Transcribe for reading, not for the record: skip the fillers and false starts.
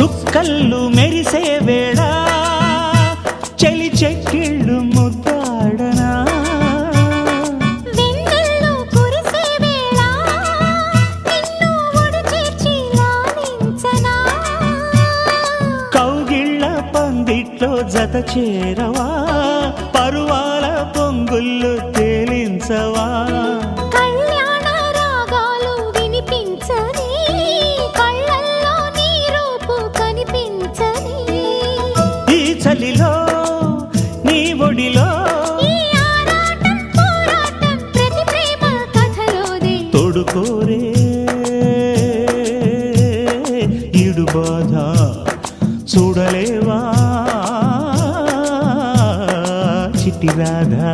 చుక్కళ్ళు మెరిసే వేళ చలి చెక్కిళ్ళు ముద్దాడనా వెన్నెల్లో కురిసే వేళ నిన్ను ఒడి చేర్చి లాలించనా కౌగిళ్ళ పందిట్లో జత చేరవా పరువాల పొంగుళ్ళు తేలించవా కళ్యాణ రాగాలు వినిపించని కళ్ళల్లో నీ రూపు కనిపించని ఈ చలిలో నీ ఒడిలో ఈ ఆరాటం పోరాటం ప్రతి ప్రేమ కథలోదే తోడుకోరే ఈడు బాధ చూడలేవా చిట్టి రాధా